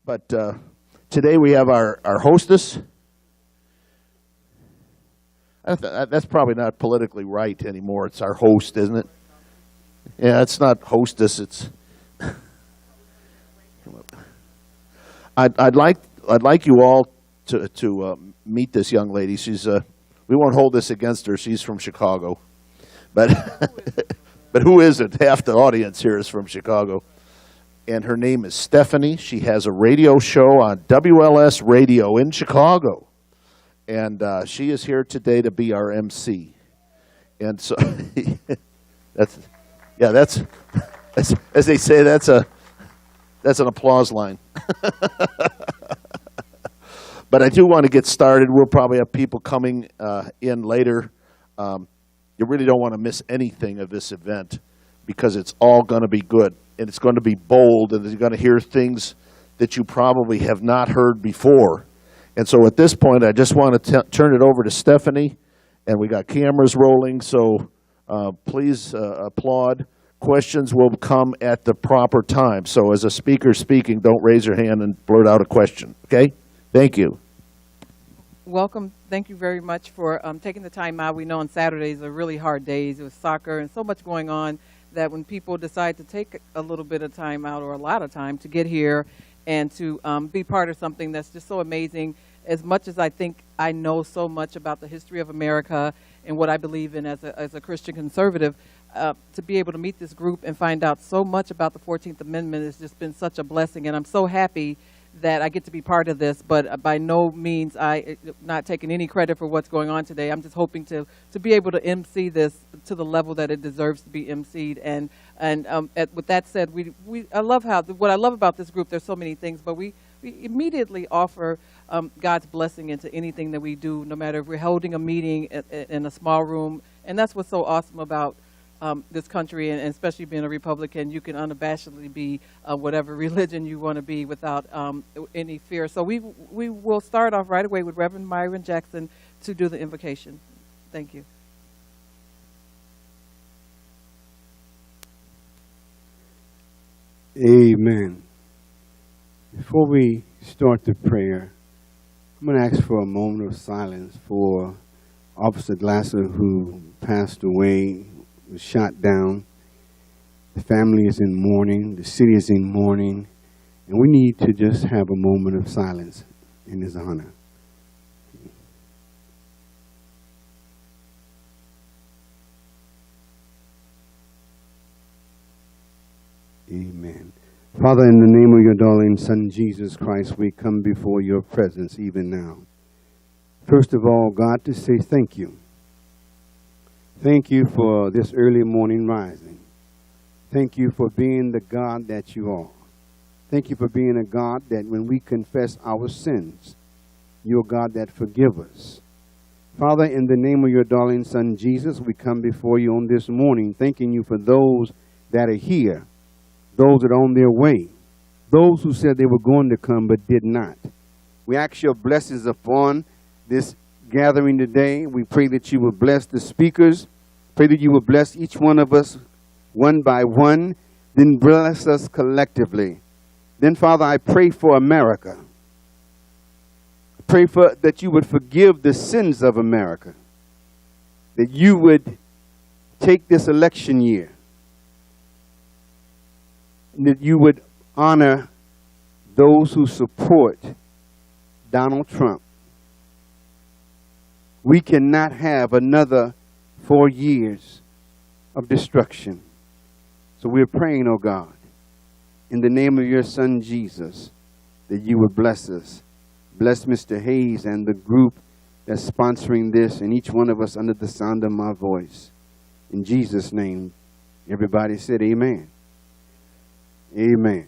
But today we have our hostess. That's probably not politically right anymore. It's our host, isn't it? Yeah, it's not hostess. It's. I'd like you all to meet this young lady. She's we won't hold this against her. She's from Chicago, but but who isn't? Half the audience here is from Chicago, and her name is Stephanie. She has a radio show on WLS Radio in Chicago, and she is here today to be our MC. And so that's as they say, that's an applause line. But I do want to get started. We'll probably have people coming in later. You really don't want to miss anything of this event because it's all going to be good, and it's going to be bold, and you're going to hear things that you probably have not heard before. And so at this point, I just want to turn it over to Stephanie, and we got cameras rolling, so please applaud. Questions will come at the proper time. So as a speaker speaking, don't raise your hand and blurt out a question, okay? Thank you. Welcome. Thank you very much for taking the time out. We know on Saturdays are really hard days with soccer and so much going on that when people decide to take a little bit of time out or a lot of time to get here and to be part of something that's just so amazing. As much as I think I know so much about the history of America and what I believe in as a Christian conservative, to be able to meet this group and find out so much about the 14th Amendment has just been such a blessing. And I'm so happy that I get to be part of this, but by no means I not taking any credit for what's going on today. I'm just hoping to be able to MC this to the level that it deserves to be MC'd. And with that said, I love what I love about this group. There's so many things, but we immediately offer God's blessing into anything that we do, no matter if we're holding a meeting in a small room. And that's what's so awesome about this country, and especially being a Republican. You can unabashedly be whatever religion you want to be without any fear. So we will start off right away with Reverend Myron Jackson to do the invocation. Thank you. Amen. Before we start the prayer, I'm going to ask for a moment of silence for Officer Glasser, who passed away, was shot down. The family is in mourning. The city is in mourning. And we need to just have a moment of silence in his honor. Amen. Father, in the name of your darling Son, Jesus Christ, we come before your presence even now. First of all, God, to say thank you. Thank you for this early morning rising. Thank you for being the God that you are. Thank you for being a God that when we confess our sins, you're a God that forgives us. Father, in the name of your darling Son, Jesus, we come before you on this morning, thanking you for those that are here, those that are on their way, those who said they were going to come but did not. We ask your blessings upon this gathering today. We pray that you will bless the speakers. Pray that you will bless each one of us one by one. Then bless us collectively. Then, Father, I pray for America. I pray that you would forgive the sins of America. That you would take this election year. And that you would honor those who support Donald Trump. We cannot have another 4 years of destruction. So we're praying, oh God, in the name of your Son, Jesus, that you would bless us. Bless Mr. Hayes and the group that's sponsoring this, and each one of us under the sound of my voice. In Jesus' name, everybody said amen. Amen.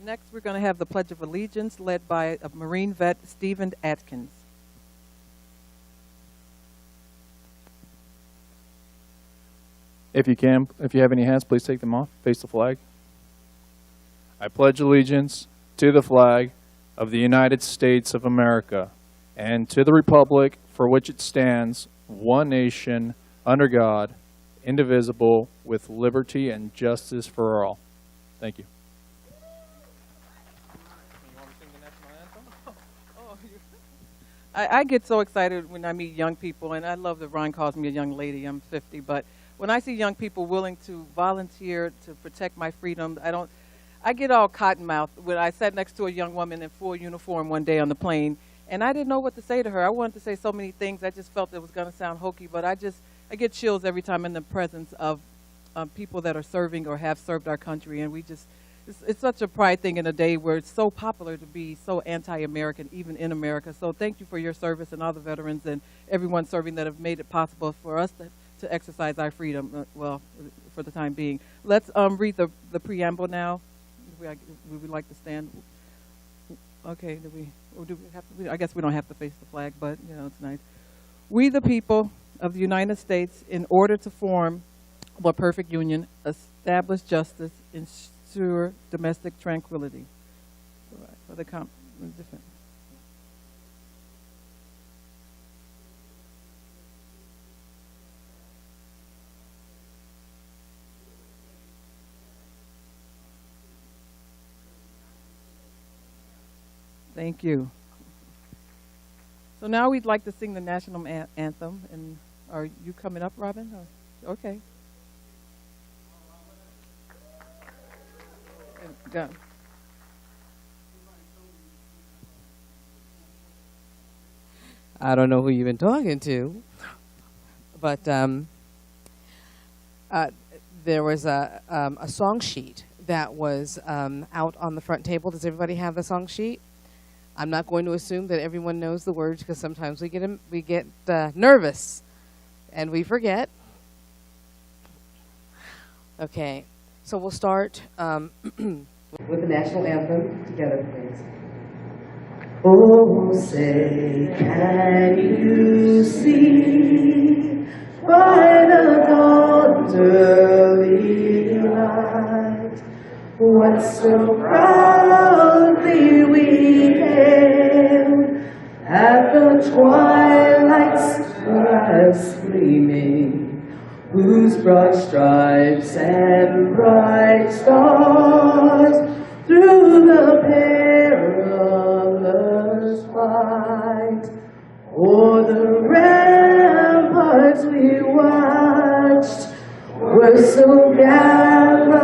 Next, we're going to have the Pledge of Allegiance led by a Marine vet, Stephen Atkins. If you have any hats, please take them off. Face the flag. I pledge allegiance to the flag of the United States of America and to the republic for which it stands, one nation, under God, indivisible, with liberty and justice for all. Thank you. I get so excited when I meet young people, and I love that Ron calls me a young lady. I'm 50, but when I see young people willing to volunteer to protect my freedom, I get all cottonmouthed. When I sat next to a young woman in full uniform one day on the plane, and I didn't know what to say to her. I wanted to say so many things. I just felt it was going to sound hokey, but I get chills every time in the presence of people that are serving or have served our country, and it's such a pride thing in a day where it's so popular to be so anti-American, even in America. So thank you for your service and all the veterans and everyone serving that have made it possible for us to exercise our freedom, well, for the time being. Let's read the preamble now. Would we like to stand? Okay, do we have to? I guess we don't have to face the flag, but, you know, it's nice. We, the people of the United States, in order to form a perfect union, establish justice, ensure domestic tranquility. For the different. Thank you. So now we'd like to sing the national anthem. And are you coming up, Robin? Or, okay. Go. I don't know who you've been talking to, but there was a song sheet that was out on the front table. Does everybody have the song sheet? I'm not going to assume that everyone knows the words, because sometimes we get nervous and we forget. Okay, so we'll start with the national anthem together, please. Oh, say, can you see by the dawn's early light what so proudly we hailed at the twilight's last gleaming, whose broad stripes and bright stars through the perilous fight o'er the ramparts we watched were so gallantly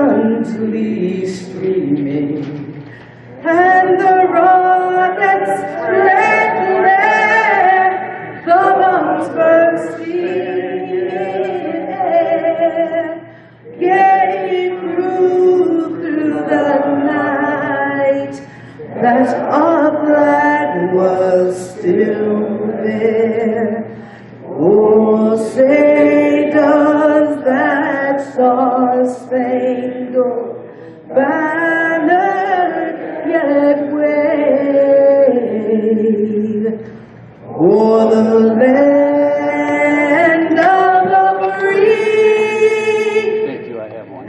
streaming, and the rockets red red, the bombs bursting in air, gave through the night that our flag was still there. Oh, say does that star-spangled banner yet wave o'er the land of the free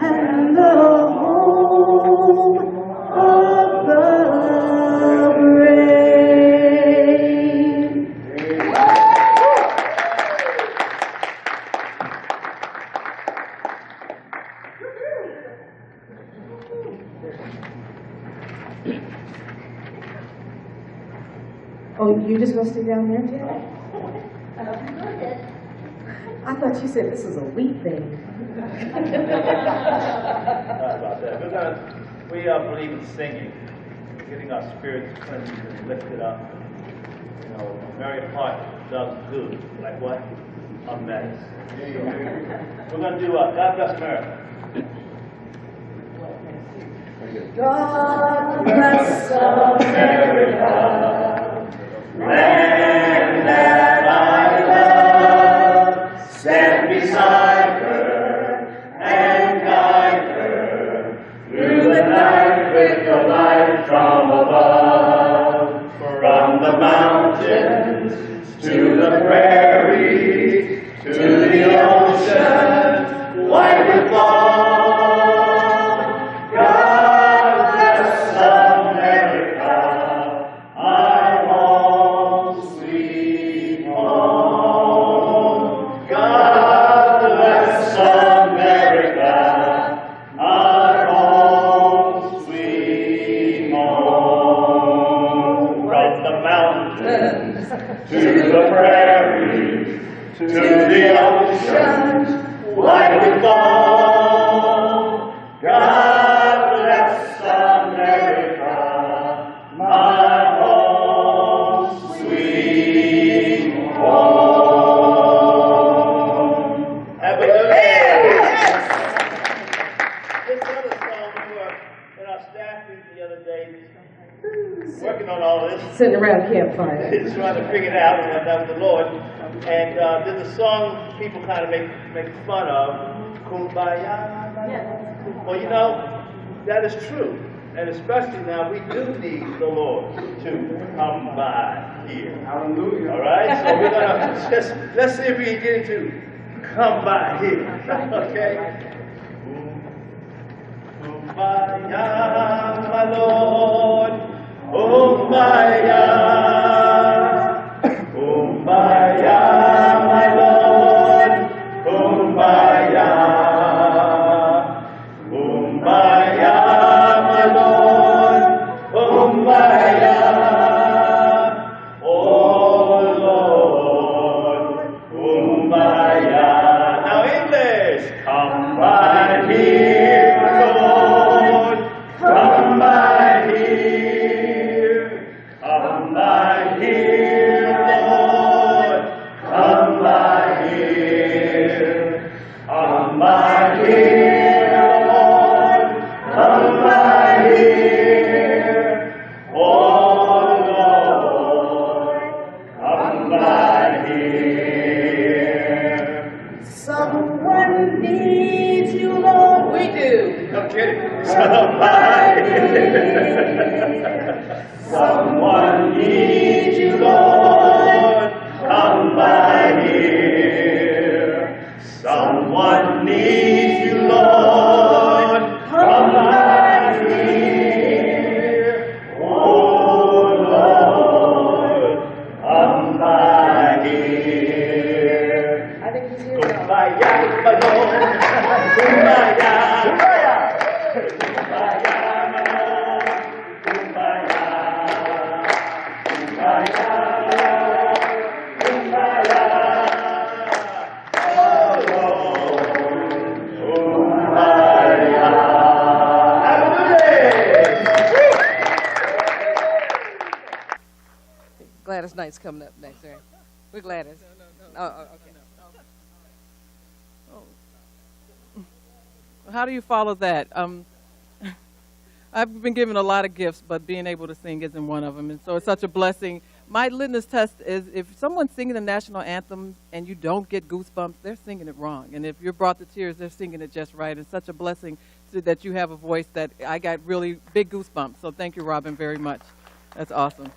and the home of the brave? Oh, you just gonna stay down there, Jack? I thought you said this was a wheat thing. Sorry about that. We believe in singing, getting our spirits cleansed and lifted up. You know, a merry heart does good. Like what? A medicine. We're going to do God Bless America. God bless America, land that I love, stand beside her and guide her through the night with the light from above, from the mountains to the prairie, to the ocean, white with fall. Sweet home, God bless us. oceans white with foam. God bless America, my home, sweet home. Have a good day. This other song, we were in our staff meeting the other day, working on all this. Sitting around a campfire. Trying to figure it out, and that was the Lord. And there's a song people kind of make fun of, Kumbaya. Well, you know, that is true. And especially now, we do need the Lord to come by here. Hallelujah. All right? So we're going to, let's see if we can get him to come by here. Okay? Kumbaya, my Lord. Kumbaya. Kumbaya, my Lord. Kumbaya. Kumbaya, my Lord. Kumbaya. Oh Lord. Kumbaya. Now English. Come by here, Lord. Come by here. Come by here, Lord. Come by here. Come by here, Lord. Come by here. Oh Lord. Come by here. Someone needs you, Lord. We do. No kidding. Somebody. Someone needs you, Lord. Come by here. Someone needs you, Lord. Come by here. Oh Lord, come by here. I think he's here now. Kumbaya, my Lord. Kumbaya. Kumbaya, my Lord. Kumbaya. Kumbaya. Kumbaya. Oh Lord. Kumbaya. Have a good day. Gladys Knight's coming up next, right? We're Gladys. Oh, okay. How do you follow that? I've been given a lot of gifts, but being able to sing isn't one of them, and so it's such a blessing. My litmus test is if someone's singing the national anthem and you don't get goosebumps, they're singing it wrong. And if you're brought to tears, they're singing it just right. It's such a blessing that you have a voice that I got really big goosebumps. So thank you, Robin, very much. That's awesome.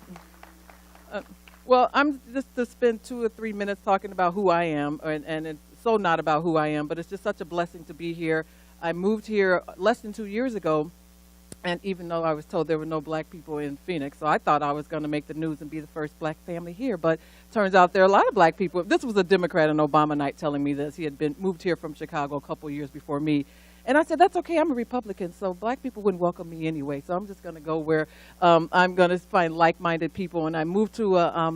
Well, I'm just to spend 2 or 3 minutes talking about who I am, and it's so not about who I am, but it's just such a blessing to be here. I moved here less than 2 years ago, and even though I was told there were no black people in Phoenix, so I thought I was going to make the news and be the first black family here, but turns out there are a lot of black people. This was a Democrat on Obama night telling me this. He had moved here from Chicago a couple years before me. And I said, that's okay, I'm a Republican, so black people wouldn't welcome me anyway, so I'm just going to go where I'm going to find like-minded people. And I moved to a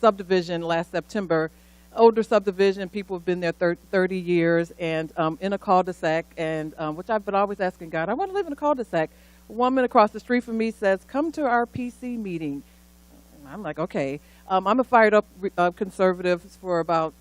subdivision last September, older subdivision. People have been there 30 years, and in a cul-de-sac, and which I've been always asking God, I want to live in a cul-de-sac. A woman across the street from me says, come to our PC meeting. And I'm like, okay. I'm a fired up conservative for about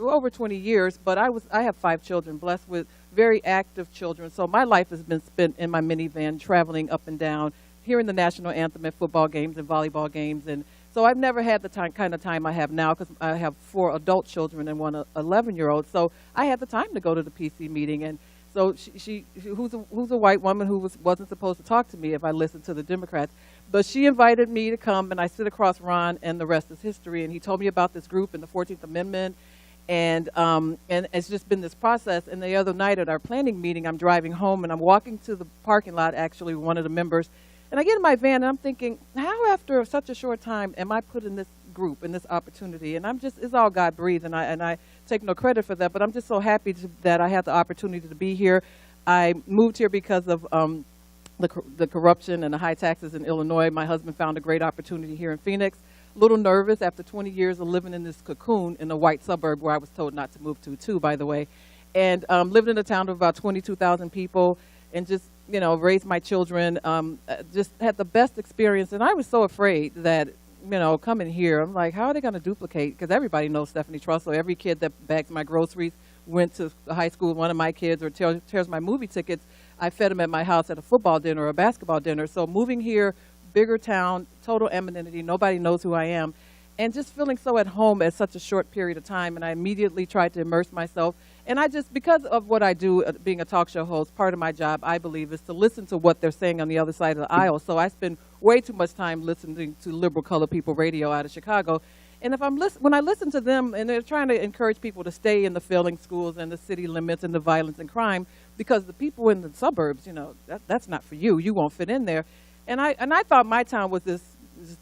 over 20 years, but I have 5 children, blessed with very active children. So my life has been spent in my minivan, traveling up and down, hearing the national anthem at football games and volleyball games. And so I've never had the kind of time I have now, because I have 4 adult children and 1 11-year-old. So I had the time to go to the PC meeting. And so she who's a white woman who wasn't supposed to talk to me if I listened to the Democrats, but she invited me to come, and I sit across Ron, and the rest is history. And he told me about this group and the 14th Amendment, and it's just been this process. And the other night at our planning meeting, I'm driving home, and I'm walking to the parking lot, actually, with one of the members, and I get in my van, and I'm thinking, how after such a short time am I put in this group, in this opportunity? And it's all God breathed, and I take no credit for that, but I'm just so happy that I had the opportunity to be here. I moved here because of the corruption and the high taxes in Illinois. My husband found a great opportunity here in Phoenix. a little nervous after 20 years of living in this cocoon in a white suburb where I was told not to move to, too, by the way. And lived in a town of about 22,000 people and just, you know, raised my children, just had the best experience. And I was so afraid that, you know, coming here, I'm like, how are they going to duplicate? Because everybody knows Stephanie Trussell. Every kid that bags my groceries went to high school, one of my kids, or tears my movie tickets. I fed them at my house at a football dinner or a basketball dinner. So moving here, bigger town, total anonymity, nobody knows who I am, and just feeling so at home at such a short period of time. And I immediately tried to immerse myself. And I just, because of what I do, being a talk show host, part of my job, I believe, is to listen to what they're saying on the other side of the aisle. So I spend way too much time listening to liberal colored people radio out of Chicago. And if when I listen to them, and they're trying to encourage people to stay in the failing schools and the city limits and the violence and crime, because the people in the suburbs, you know, that's not for you. You won't fit in there. And I thought my town was this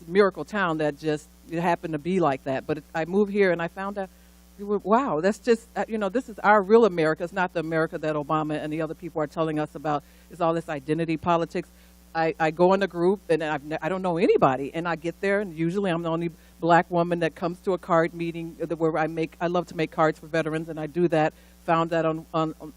miracle town that just it happened to be like that. But I moved here and I found out, wow, that's just, you know, this is our real America. It's not the America that Obama and the other people are telling us about. It's all this identity politics. I go in a group and I don't know anybody, and I get there, and usually I'm the only black woman that comes to a card meeting where I love to make cards for veterans, and I do that. Found that on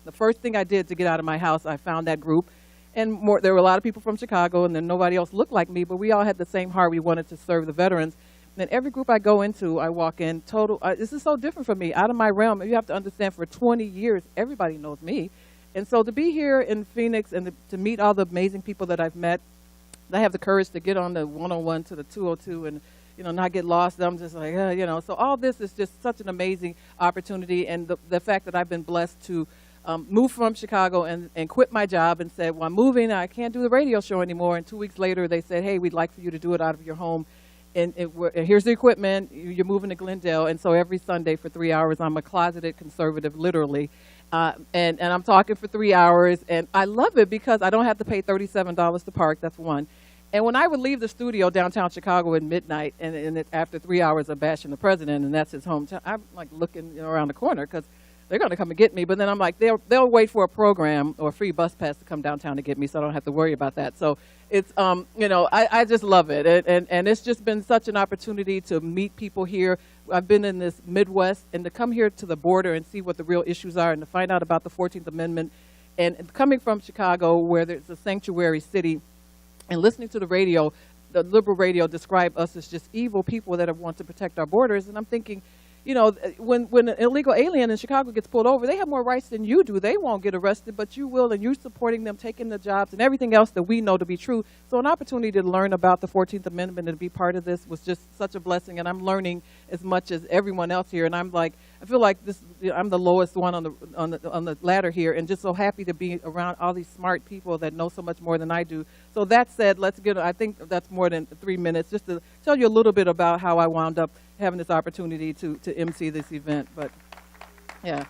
the first thing I did to get out of my house, I found that group. And there were a lot of people from Chicago, and then nobody else looked like me, but we all had the same heart. We wanted to serve the veterans. And every group I go into, I walk in this is so different from me, out of my realm. You have to understand, for 20 years, everybody knows me. And so to be here in Phoenix and to meet all the amazing people that I've met, I have the courage to get on the 101 to the 202 and, you know, not get lost. I'm just like, you know, so all this is just such an amazing opportunity. And the fact that I've been blessed to move from Chicago and quit my job and said, well, I'm moving, I can't do the radio show anymore. And 2 weeks later, they said, hey, we'd like for you to do it out of your home. And here's the equipment, you're moving to Glendale. And so every Sunday for 3 hours, I'm a closeted conservative, literally. And I'm talking for 3 hours, and I love it because I don't have to pay $37 to park. That's one. And when I would leave the studio downtown Chicago at midnight, and after 3 hours of bashing the president, and that's his hometown, I'm like looking, you know, around the corner because they're going to come and get me. But then I'm like, they'll wait for a program or a free bus pass to come downtown to get me, so I don't have to worry about that. So it's, you know, I just love it. And it's just been such an opportunity to meet people here. I've been in this Midwest, and to come here to the border and see what the real issues are and to find out about the 14th Amendment. And coming from Chicago, where there's a sanctuary city, and listening to the radio, the liberal radio describe us as just evil people that want to protect our borders. And I'm thinking, you know, when an illegal alien in Chicago gets pulled over, they have more rights than you do. They won't get arrested, but you will, and you're supporting them, taking the jobs and everything else that we know to be true. So an opportunity to learn about the 14th Amendment and to be part of this was just such a blessing, and I'm learning as much as everyone else here. And I'm like, I feel like I'm the lowest one on the ladder here, and just so happy to be around all these smart people that know so much more than I do. So that said, I think that's more than 3 minutes, just to tell you a little bit about how I wound up having this opportunity to MC this event. But yeah,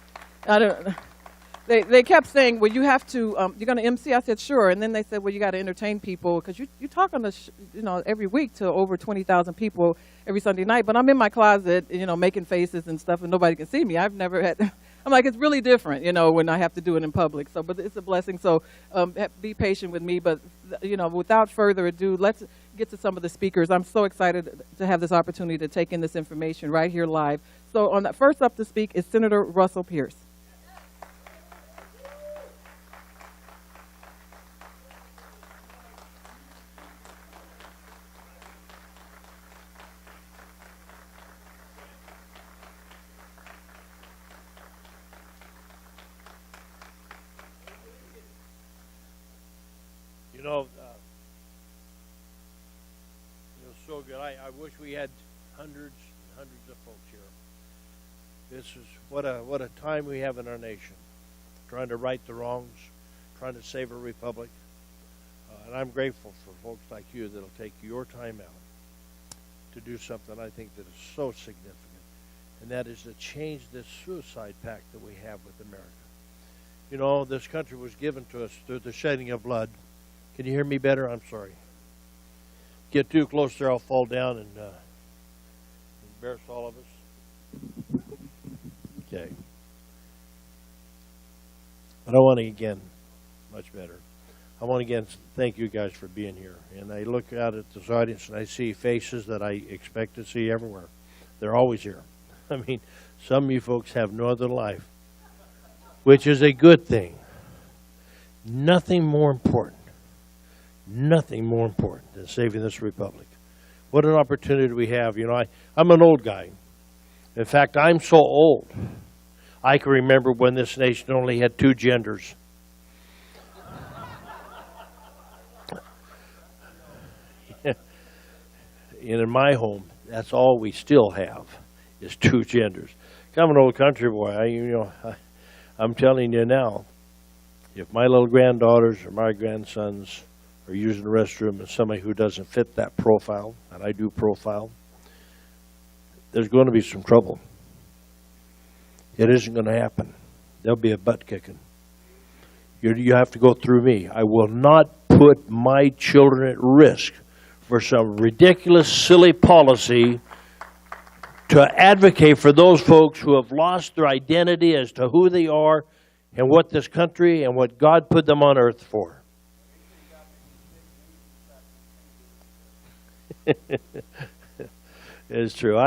they kept saying, well, you have to, you're going to MC? I said, sure. And then they said, well, you got to entertain people because you talk on you know, every week to over 20,000 people every Sunday night. But I'm in my closet, you know, making faces and stuff, and nobody can see me. I've never had, I'm like, it's really different, you know, when I have to do it in public. So, but it's a blessing. So be patient with me. But, you know, without further ado, let's get to some of the speakers. I'm so excited to have this opportunity to take in this information right here live. So first up to speak is Senator Russell Pearce. You know, it was so good. I wish we had hundreds and hundreds of folks here. This is what a time we have in our nation, trying to right the wrongs, trying to save a republic. And I'm grateful for folks like you that'll take your time out to do something I think that is so significant, and that is to change this suicide pact that we have with America. You know, this country was given to us through the shedding of blood. Can you hear me better? I'm sorry. Get too close there, I'll fall down and embarrass all of us. Okay. But I want to, again, much better. I want to again thank you guys for being here. And I look out at this audience and I see faces that I expect to see everywhere. They're always here. I mean, some of you folks have no other life, which is a good thing. Nothing more important than saving this republic. What an opportunity we have. You know, I'm an old guy. In fact, I'm so old, I can remember when this nation only had 2 genders. And in my home, that's all we still have is 2 genders. I'm an old country boy. I'm telling you now, if my little granddaughters or my grandsons are using the restroom and somebody who doesn't fit that profile, and I do profile, there's going to be some trouble. It isn't going to happen. There'll be a butt kicking. You have to go through me. I will not put my children at risk for some ridiculous, silly policy to advocate for those folks who have lost their identity as to who they are and what this country and what God put them on earth for. It's true.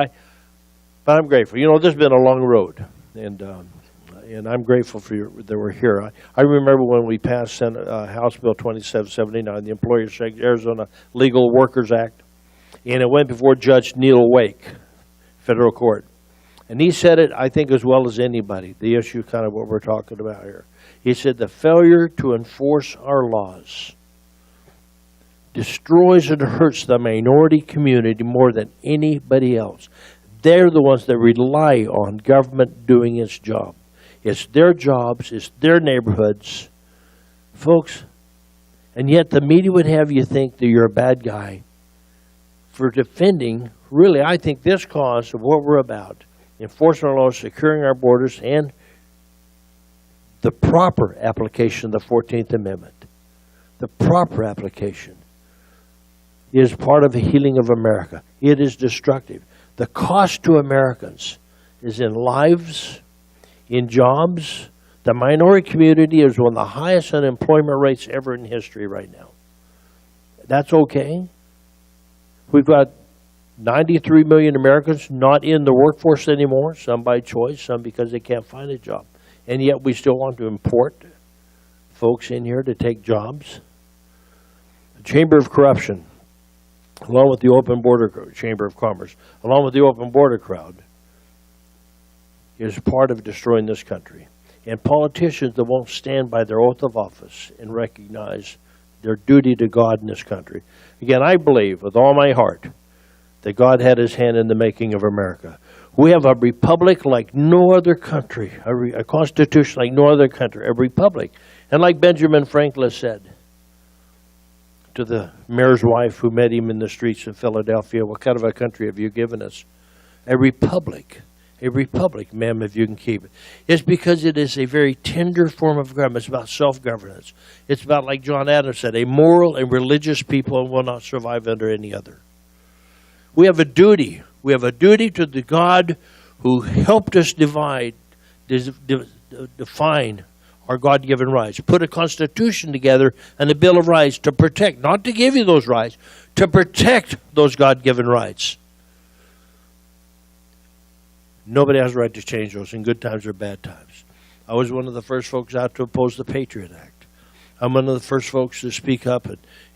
But I'm grateful. You know, this has been a long road, and I'm grateful for you that we're here. I remember when we passed House Bill 2779, the Employers Arizona Legal Workers Act, and it went before Judge Neil Wake, federal court. And he said it, I think, as well as anybody, the issue kind of what we're talking about here. He said the failure to enforce our laws destroys and hurts the minority community more than anybody else. They're the ones that rely on government doing its job. It's their jobs, it's their neighborhoods. Folks, and yet the media would have you think that you're a bad guy for defending, really, I think, this cause of what we're about. Enforcing our laws, securing our borders, and the proper application of the 14th Amendment. The proper application is part of the healing of America. It is destructive. The cost to Americans is in lives, in jobs. The minority community is one of the highest unemployment rates ever in history right now. That's okay. We've got 93 million Americans not in the workforce anymore, some by choice, some because they can't find a job. And yet we still want to import folks in here to take jobs. The Chamber of Corruption, along with the Open Border Chamber of Commerce, along with the Open Border crowd, is part of destroying this country. And politicians that won't stand by their oath of office and recognize their duty to God in this country. Again, I believe with all my heart that God had his hand in the making of America. We have a republic like no other country, a constitution like no other country, a republic. And like Benjamin Franklin said to the mayor's wife who met him in the streets of Philadelphia, what kind of a country have you given us? A republic. A republic, ma'am, if you can keep it. It's because it is a very tender form of government. It's about self-governance. It's about, like John Adams said, a moral and religious people will not survive under any other. We have a duty. We have a duty to the God who helped us define our God-given rights, put a constitution together and a Bill of Rights to protect, not to give you those rights, to protect those God-given rights. Nobody has a right to change those in good times or bad times. I was one of the first folks out to oppose the Patriot Act. I'm one of the first folks to speak up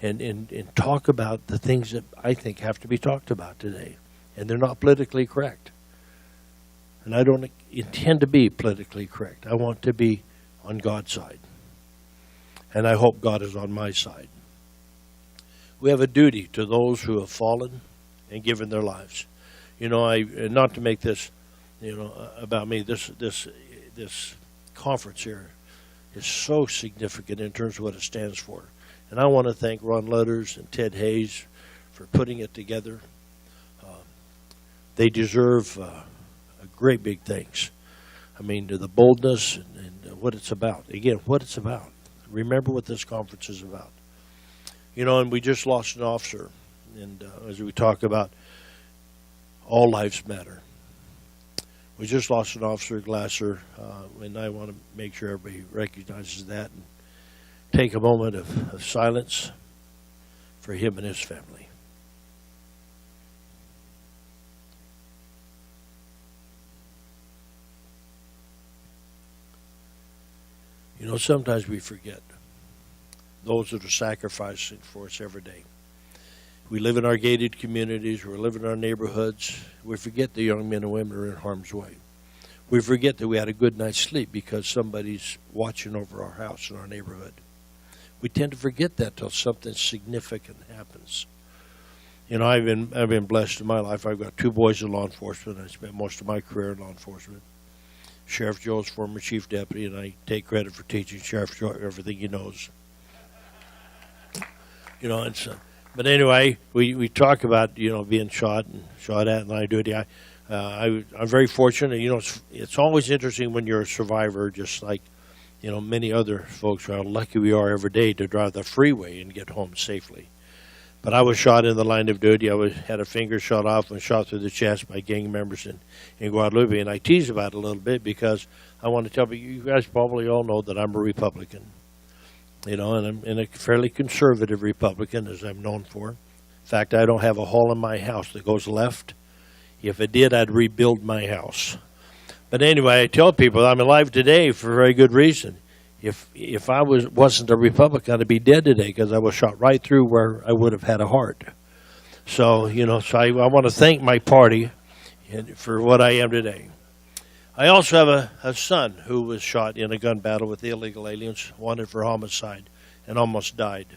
and talk about the things that I think have to be talked about today. And they're not politically correct. And I don't intend to be politically correct. I want to be on God's side. And I hope God is on my side. We have a duty to those who have fallen and given their lives. You know, not to make this, about me, this conference here is so significant in terms of what it stands for. And I want to thank Ron Lutters and Ted Hayes for putting it together. They deserve great big thanks. I mean, to the boldness and what it's about. Again, what it's about. Remember what this conference is about. And we just lost an officer. And as we talk about, all lives matter. We just lost an officer, Glasser, and I want to make sure everybody recognizes that. take a moment of silence for him and his family. You know, sometimes we forget those that are sacrificing for us every day. We live in our gated communities, we live in our neighborhoods. We forget the young men and women are in harm's way. We forget that we had a good night's sleep because somebody's watching over our house in our neighborhood. We tend to forget that till something significant happens. You know, I've been blessed in my life. I've got 2 boys in law enforcement. I spent most of my career in law enforcement. Sheriff Joe's former chief deputy, and I take credit for teaching Sheriff Joe everything he knows. You know, it's but anyway, we talk about, you know, being shot at in line of duty. I'm very fortunate. You know, it's always interesting when you're a survivor, just like, you know, many other folks, how lucky we are every day to drive the freeway and get home safely. But I was shot in the line of duty. Had a finger shot off and shot through the chest by gang members in Guadalupe. And I tease about it a little bit because I want to tell you guys probably all know that I'm a Republican. You know, and I'm a fairly conservative Republican, as I'm known for. In fact, I don't have a hole in my house that goes left. If it did, I'd rebuild my house. But anyway, I tell people I'm alive today for a very good reason. If I wasn't a Republican, I'd be dead today because I was shot right through where I would have had a heart. So, you know, I want to thank my party for what I am today. I also have a son who was shot in a gun battle with illegal aliens, wanted for homicide, and almost died.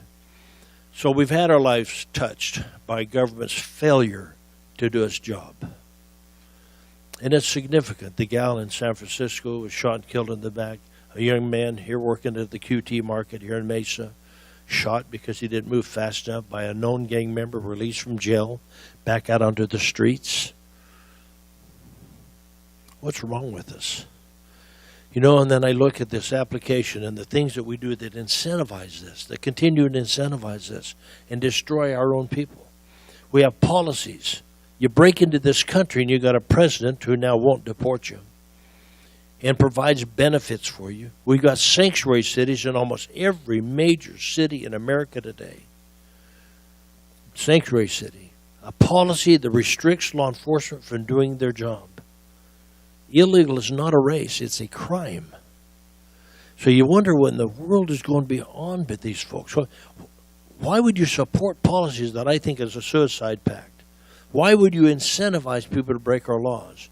So we've had our lives touched by government's failure to do its job. And it's significant. The gal in San Francisco was shot and killed in the back. A young man here working at the QT market here in Mesa, shot because he didn't move fast enough by a known gang member released from jail, back out onto the streets. What's wrong with us? You know, and then I look at this application and the things that we do that incentivize this, that continue to incentivize this and destroy our own people. We have policies. You break into this country and you got a president who now won't deport you and provides benefits for you. We've got sanctuary cities in almost every major city in America today. Sanctuary city. A policy that restricts law enforcement from doing their job. Illegal is not a race, it's a crime. So you wonder when the world is going to be on with these folks. Why would you support policies that I think is a suicide pact? Why would you incentivize people to break our laws?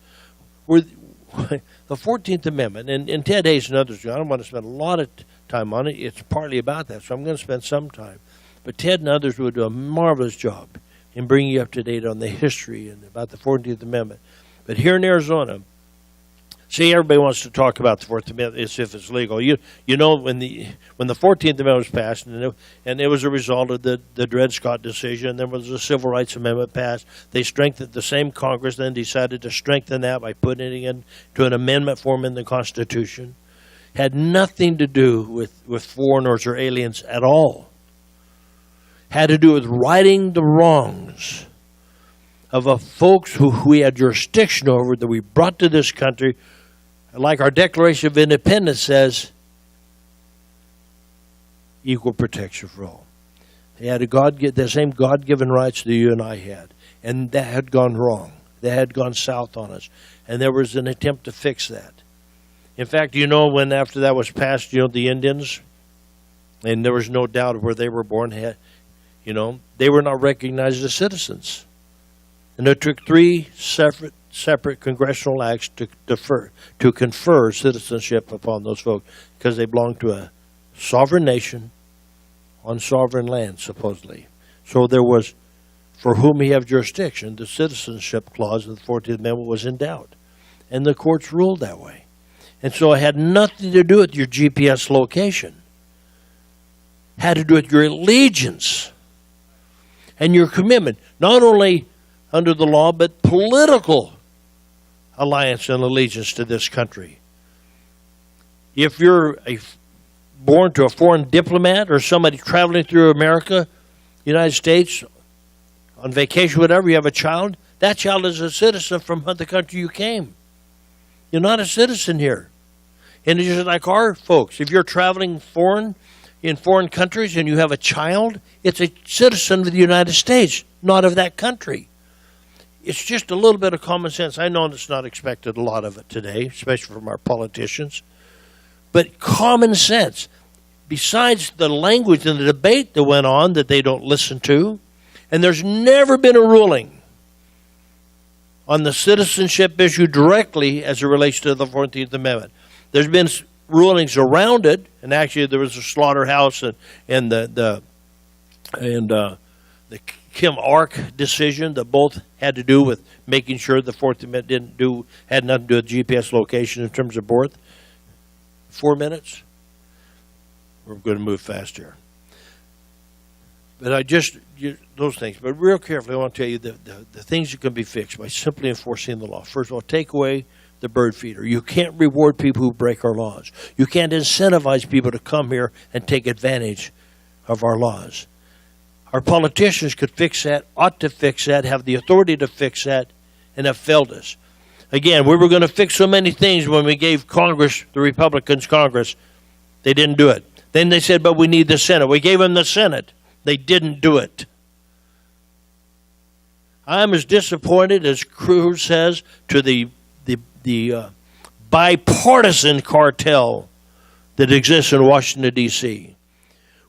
The 14th Amendment, and Ted Hayes and others, I don't want to spend a lot of time on it. It's partly about that, so I'm going to spend some time. But Ted and others would do a marvelous job in bringing you up to date on the history and about the 14th Amendment. But here in Arizona, see, everybody wants to talk about the 14th Amendment as if it's legal. You know, when the 14th Amendment was passed, and it was a result of the Dred Scott decision, there was a Civil Rights Amendment passed. They strengthened, the same Congress then decided to strengthen that by putting it into an amendment form in the Constitution. Had nothing to do with foreigners or aliens at all. Had to do with righting the wrongs of folks who we had jurisdiction over that we brought to this country. Like our Declaration of Independence says, equal protection for all. They had the same God-given rights that you and I had. And that had gone wrong. That had gone south on us. And there was an attempt to fix that. In fact, you know, when after that was passed, you know, the Indians, and there was no doubt of where they were born, you know, they were not recognized as citizens. And it took 3 separate congressional acts to confer citizenship upon those folks because they belonged to a sovereign nation on sovereign land, supposedly. So there was, for whom we have jurisdiction, the citizenship clause of the 14th Amendment was in doubt. And the courts ruled that way. And so it had nothing to do with your GPS location. It had to do with your allegiance and your commitment, not only under the law, but political alliance and allegiance to this country. If you're born to a foreign diplomat or somebody traveling through America, United States, on vacation, whatever, you have a child, that child is a citizen from the country you came. You're not a citizen here. And it's just like our folks. If you're traveling foreign, in foreign countries and you have a child, it's a citizen of the United States, not of that country. It's just a little bit of common sense. I know it's not expected, a lot of it today, especially from our politicians. But common sense, besides the language and the debate that went on that they don't listen to, and there's never been a ruling on the citizenship issue directly as it relates to the 14th Amendment. There's been rulings around it, and actually there was a Slaughterhouse and the Kim Ark decision that both had to do with making sure the 14th Amendment had nothing to do with GPS location in terms of birth. 4 minutes? We're going to move fast here. But those things. But real carefully, I want to tell you the things that can be fixed by simply enforcing the law. First of all, take away the bird feeder. You can't reward people who break our laws. You can't incentivize people to come here and take advantage of our laws. Our politicians could fix that, ought to fix that, have the authority to fix that, and have failed us. Again, we were going to fix so many things when we gave Congress, the Republicans Congress. They didn't do it. Then they said, but we need the Senate. We gave them the Senate. They didn't do it. I'm as disappointed as Cruz says to the bipartisan cartel that exists in Washington, D.C.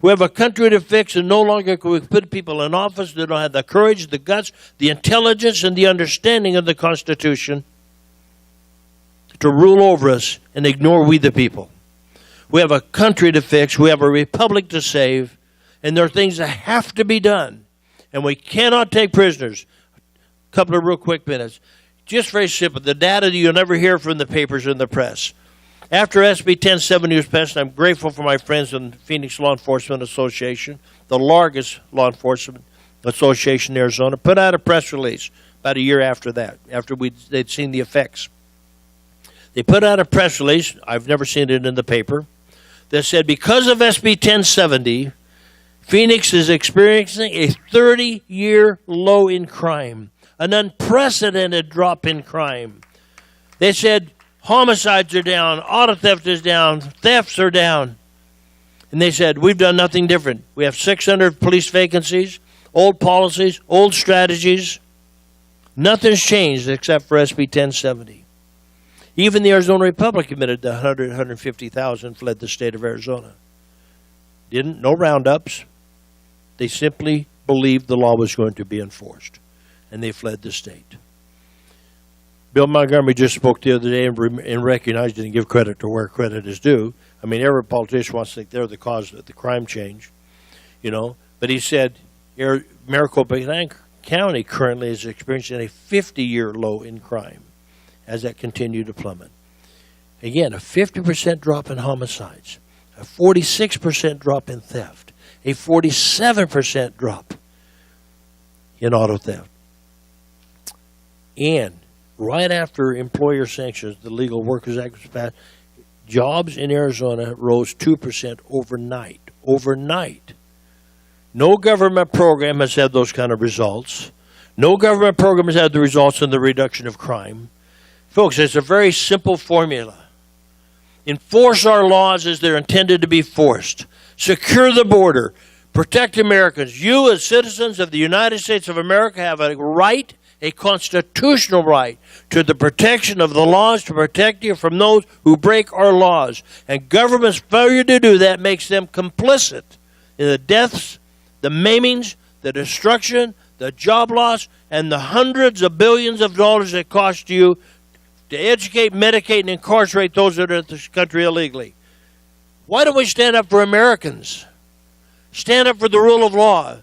We have a country to fix, and no longer can we put people in office that don't have the courage, the guts, the intelligence, and the understanding of the Constitution to rule over us and ignore we the people. We have a country to fix. We have a republic to save. And there are things that have to be done. And we cannot take prisoners. A couple of real quick minutes. Just very simple. The data that you'll never hear from the papers and the press. After SB 1070 was passed, I'm grateful for my friends in the Phoenix Law Enforcement Association, the largest law enforcement association in Arizona, put out a press release about a year after that, after they'd seen the effects. They put out a press release, I've never seen it in the paper, that said because of SB 1070, Phoenix is experiencing a 30-year low in crime, an unprecedented drop in crime. They said homicides are down, auto theft is down, thefts are down. And they said, we've done nothing different. We have 600 police vacancies, old policies, old strategies. Nothing's changed except for SB 1070. Even the Arizona Republic admitted that 150,000 fled the state of Arizona. No roundups. They simply believed the law was going to be enforced, and they fled the state. Bill Montgomery just spoke the other day and recognized and give credit to where credit is due. I mean, every politician wants to think they're the cause of the crime change, But he said Maricopa County currently is experiencing a 50-year low in crime as that continued to plummet. Again, a 50% drop in homicides, a 46% drop in theft, a 47% drop in auto theft. And right after employer sanctions, the Legal Workers Act was passed, jobs in Arizona rose 2% overnight. Overnight. No government program has had those kind of results. No government program has had the results in the reduction of crime. Folks, it's a very simple formula. Enforce our laws as they're intended to be forced. Secure the border. Protect Americans. You, as citizens of the United States of America, have a right, a constitutional right, to the protection of the laws to protect you from those who break our laws. And government's failure to do that makes them complicit in the deaths, the maimings, the destruction, the job loss, and the hundreds of billions of dollars it costs you to educate, medicate, and incarcerate those that are in this country illegally. Why don't we stand up for Americans? Stand up for the rule of law.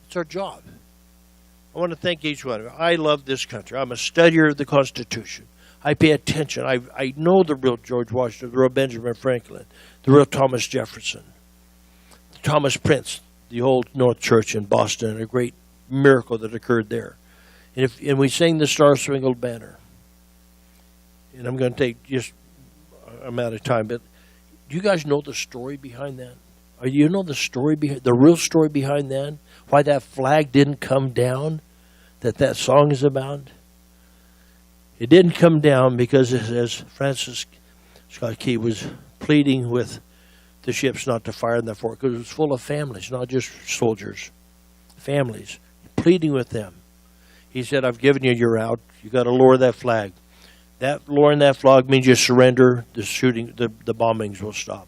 It's our job. I want to thank each one of you. I love this country. I'm a studier of the Constitution. I pay attention. I know the real George Washington, the real Benjamin Franklin, the real Thomas Jefferson, Thomas Prince, the old North Church in Boston, and a great miracle that occurred there. And we sing the Star Spangled Banner. And I'm going to take I'm out of time, but do you guys know the story behind that? Or you know the story behind, the real story behind that? Why that flag didn't come down, that song is about? It didn't come down because, as Francis Scott Key was pleading with the ships not to fire in that fort because it was full of families, not just soldiers, families, pleading with them. He said, I've given you your out. You got to lower that flag. That lowering that flag means you surrender. The shooting, the bombings will stop.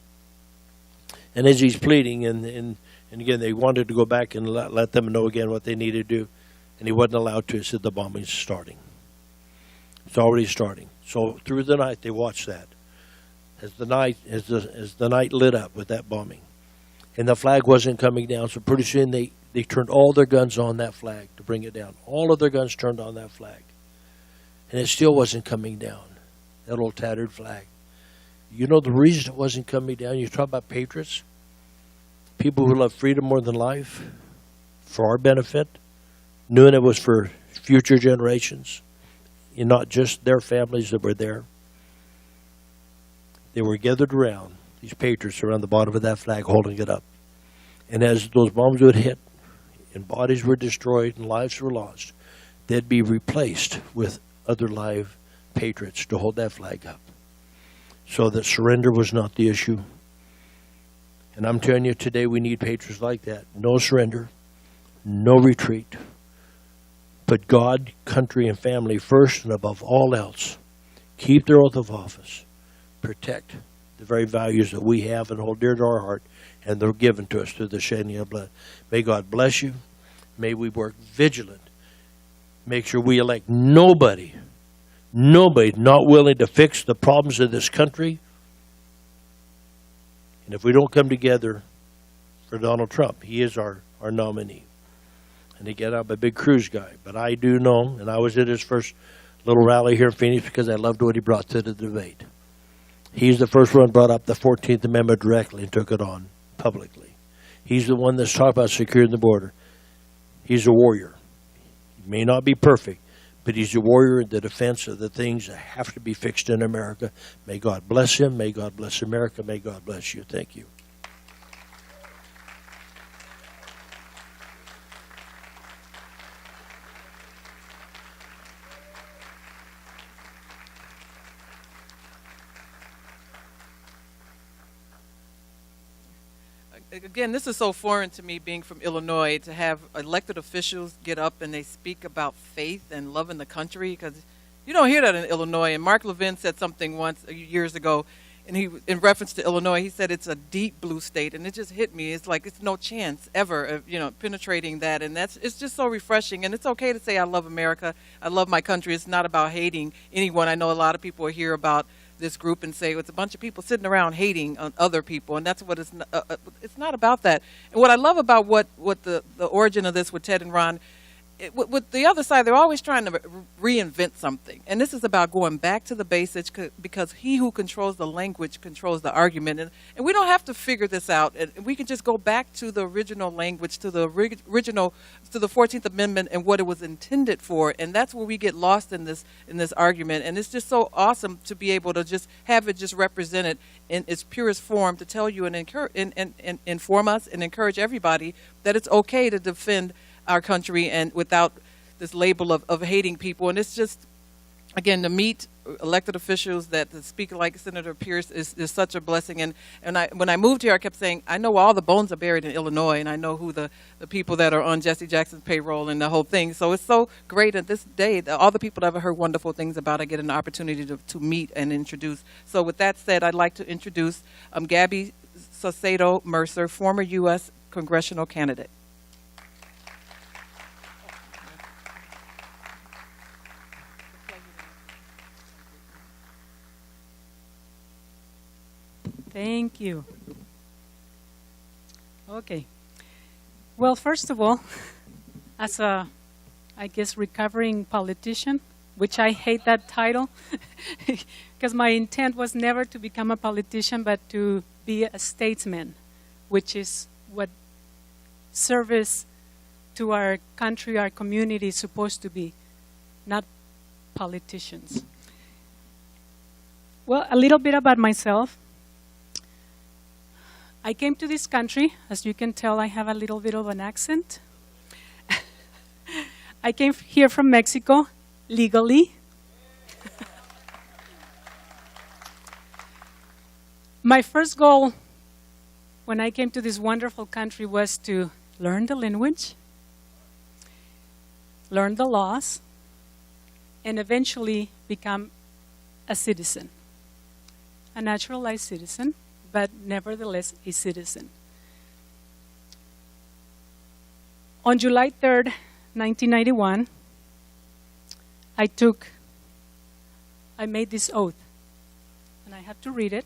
And as he's pleading, and again, they wanted to go back and let them know again what they needed to do, and he wasn't allowed to. He said the bombing's starting. It's already starting. So through the night, they watched that. As the night lit up with that bombing, and the flag wasn't coming down. So pretty soon they turned all their guns on that flag to bring it down. All of their guns turned on that flag, and it still wasn't coming down. That old tattered flag. You know the reason it wasn't coming down? You talk about patriots, people who love freedom more than life, for our benefit, knowing it was for future generations, and not just their families that were there. They were gathered around, these patriots around the bottom of that flag holding it up. And as those bombs would hit and bodies were destroyed and lives were lost, they'd be replaced with other live patriots to hold that flag up. So that surrender was not the issue. And I'm telling you, today we need patriots like that. No surrender, no retreat. Put God, country, and family first and above all else. Keep their oath of office. Protect the very values that we have and hold dear to our heart, and they're given to us through the shedding of blood. May God bless you. May we work vigilant. Make sure we elect nobody not willing to fix the problems of this country. And if we don't come together for Donald Trump, he is our nominee. And again, I'm a big Cruz guy, but I do know, and I was at his first little rally here in Phoenix because I loved what he brought to the debate. He's the first one brought up the 14th Amendment directly and took it on publicly. He's the one that's talked about securing the border. He's a warrior. He may not be perfect, but he's a warrior in the defense of the things that have to be fixed in America. May God bless him. May God bless America. May God bless you. Thank you. Again, this is so foreign to me, being from Illinois, to have elected officials get up and they speak about faith and loving the country, because you don't hear that in Illinois. And Mark Levin said something once years ago, and he, in reference to Illinois, he said it's a deep blue state, and it just hit me. It's like it's no chance ever of penetrating that, and it's just so refreshing. And it's okay to say I love America, I love my country. It's not about hating anyone. I know a lot of people hear about this group and say it's a bunch of people sitting around hating on other people, and that's what it's not about that. And what I love about what the origin of this with Ted and Ron, with the other side, they're always trying to reinvent something, and this is about going back to the basics, because he who controls the language controls the argument, and we don't have to figure this out, and we can just go back to the original language, to the 14th Amendment and what it was intended for, and that's where we get lost in this argument. And it's just so awesome to be able to just have it just represented in its purest form, to tell you and inform us and encourage everybody that it's okay to defend our country and without this label of hating people. And it's just, again, to meet elected officials that speak like Senator Pearce is such a blessing. And when I moved here, I kept saying, I know all the bones are buried in Illinois, and I know who the people that are on Jesse Jackson's payroll and the whole thing. So it's so great at this day, all the people that I've heard wonderful things about, I get an opportunity to meet and introduce. So with that said, I'd like to introduce Gabby Salcedo Mercer, former U.S. congressional candidate. Thank you. Okay. Well, first of all, as a, I guess, recovering politician, which I hate that title, because my intent was never to become a politician, but to be a statesman, which is what service to our country, our community is supposed to be, not politicians. Well, a little bit about myself. I came to this country. As you can tell, I have a little bit of an accent. I came here from Mexico legally. My first goal when I came to this wonderful country was to learn the language, learn the laws, and eventually become a citizen, a naturalized citizen, but nevertheless a citizen. On July 3rd, 1991, I made this oath, and I have to read it.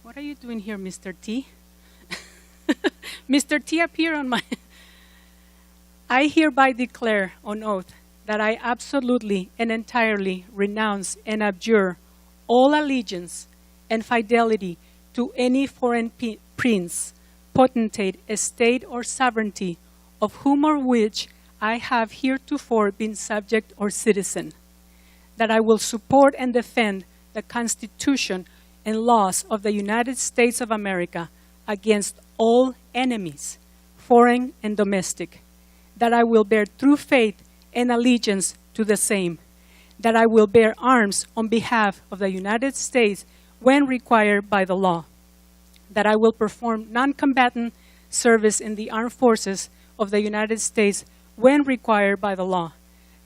What are you doing here, Mr. T? Mr. T appeared on my... I hereby declare on oath that I absolutely and entirely renounce and abjure all allegiance and fidelity to any foreign prince, potentate, estate, or sovereignty of whom or which I have heretofore been subject or citizen, that I will support and defend the Constitution and laws of the United States of America against all enemies, foreign and domestic, that I will bear true faith and allegiance to the same, that I will bear arms on behalf of the United States when required by the law, that I will perform non-combatant service in the armed forces of the United States when required by the law,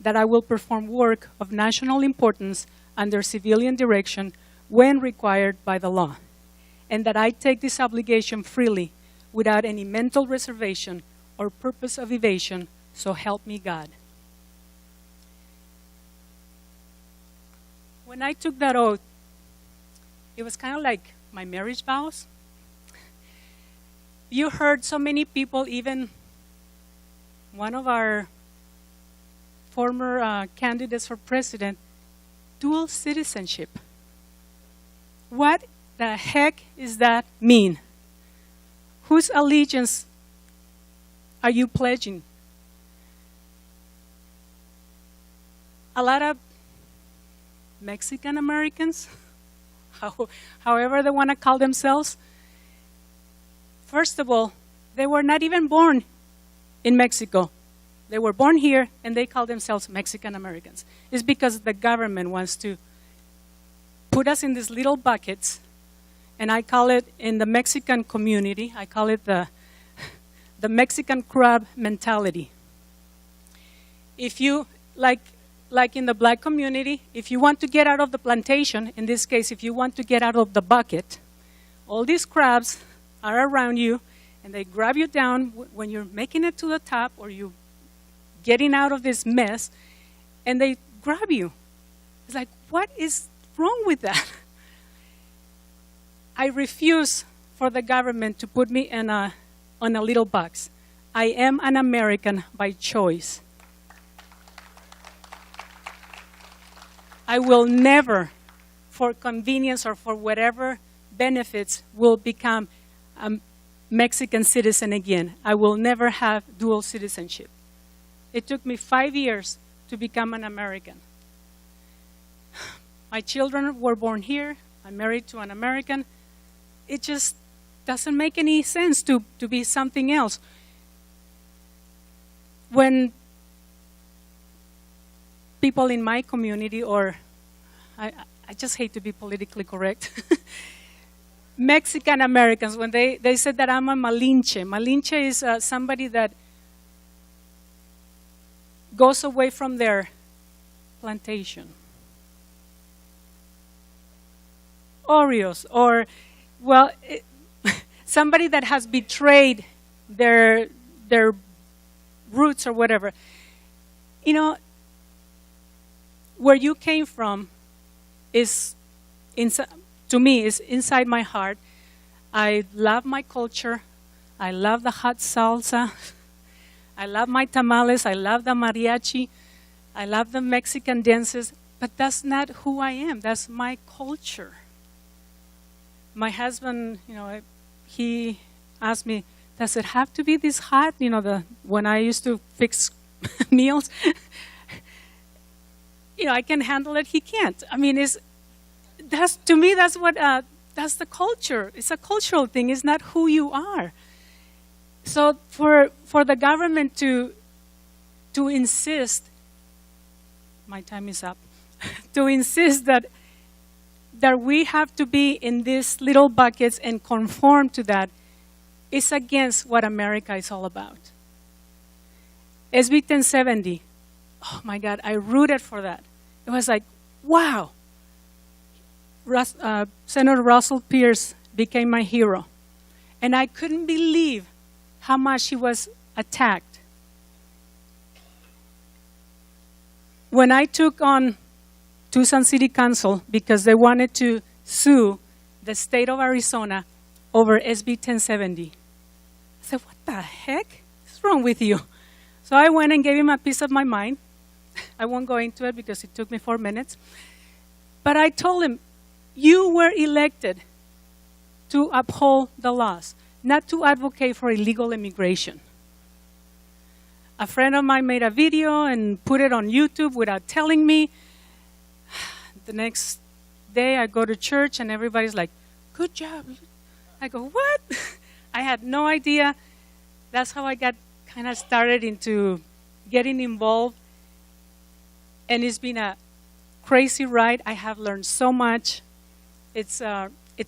that I will perform work of national importance under civilian direction when required by the law, and that I take this obligation freely without any mental reservation or purpose of evasion, so help me God. When I took that oath, it was kind of like my marriage vows. You heard so many people, even one of our former candidates for president, dual citizenship. What the heck does that mean? Whose allegiance are you pledging? A lot of Mexican Americans, however they want to call themselves, first of all, they were not even born in Mexico. They were born here and they call themselves Mexican Americans. It's because the government wants to put us in these little buckets, and I call it, in the Mexican community, I call it the Mexican crab mentality. If you, like in the black community, if you want to get out of the plantation, in this case, if you want to get out of the bucket, all these crabs are around you, and they grab you down when you're making it to the top, or you getting out of this mess, and they grab you. It's like, what is wrong with that? I refuse for the government to put me on a little box. I am an American by choice. I will never, for convenience or for whatever benefits, will become a Mexican citizen again. I will never have dual citizenship. It took me 5 years to become an American. My children were born here. I'm married to an American. It just doesn't make any sense to be something else. When people in my community, or I just hate to be politically correct, Mexican Americans, when they said that I'm a Malinche. Malinche is somebody that goes away from their plantation. Oreos, or, well, somebody that has betrayed their roots or whatever. You know, where you came from is, to me, is inside my heart. I love my culture. I love the hot salsa. I love my tamales. I love the mariachi. I love the Mexican dances. But that's not who I am. That's my culture. My husband, you know, he asked me, does it have to be this hot? You know, when I used to fix meals, you know, I can handle it. He can't. I mean, to me, that's the culture. It's a cultural thing. It's not who you are. So for the government to insist, my time is up, to insist that that we have to be in these little buckets and conform to that is against what America is all about. SB 1070, oh my God, I rooted for that. It was like, wow. Senator Russell Pearce became my hero. And I couldn't believe how much he was attacked. When I took on Tucson City Council because they wanted to sue the state of Arizona over SB 1070, I said, what the heck? What's wrong with you? So I went and gave him a piece of my mind. I won't go into it because it took me 4 minutes. But I told him, you were elected to uphold the laws, not to advocate for illegal immigration. A friend of mine made a video and put it on YouTube without telling me. The next day I go to church and everybody's like, good job. I go, what? I had no idea. That's how I got kind of started into getting involved. And it's been a crazy ride. I have learned so much. It's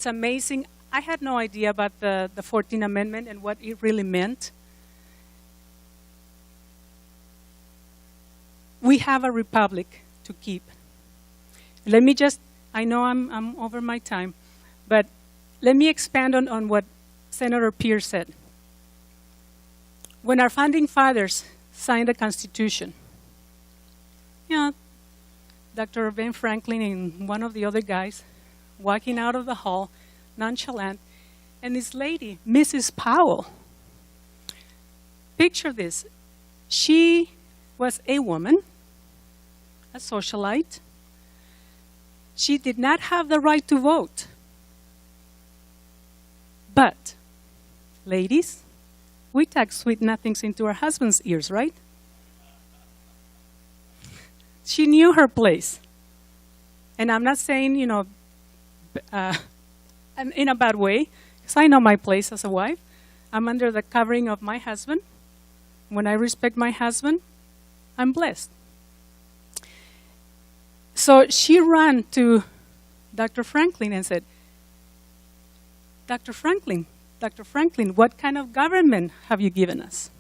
amazing. I had no idea about the 14th Amendment and what it really meant. We have a republic to keep. Let me just, I know I'm over my time, but let me expand on what Senator Pearce said. When our founding fathers signed the Constitution, Dr. Ben Franklin and one of the other guys walking out of the hall, nonchalant, and this lady, Mrs. Powell. Picture this. She was a woman, a socialite. She did not have the right to vote. But, ladies, we tuck sweet nothings into our husband's ears, right? She knew her place. And I'm not saying, in a bad way, because I know my place as a wife. I'm under the covering of my husband. When I respect my husband, I'm blessed. So she ran to Dr. Franklin and said, Dr. Franklin, what kind of government have you given us?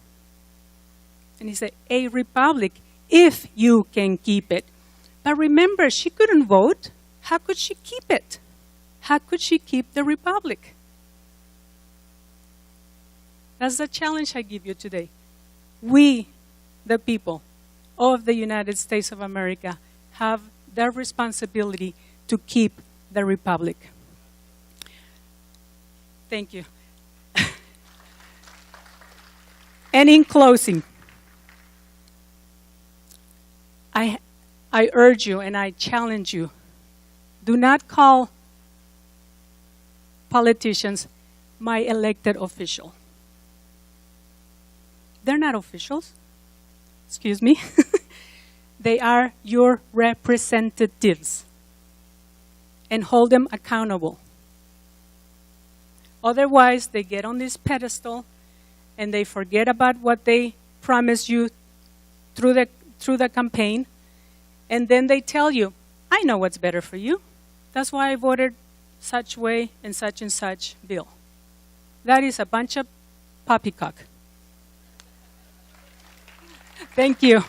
And he said, a republic, if you can keep it. But remember, she couldn't vote. How could she keep it? How could she keep the republic? That's the challenge I give you today. We, the people of the United States of America, have the responsibility to keep the republic. Thank you. And in closing, I urge you and I challenge you, do not call politicians my elected official. They're not officials. Excuse me. They are your representatives. And hold them accountable. Otherwise, they get on this pedestal and they forget about what they promised you through the campaign. And then they tell you, I know what's better for you. That's why I voted such way and such bill. That is a bunch of poppycock. Thank you.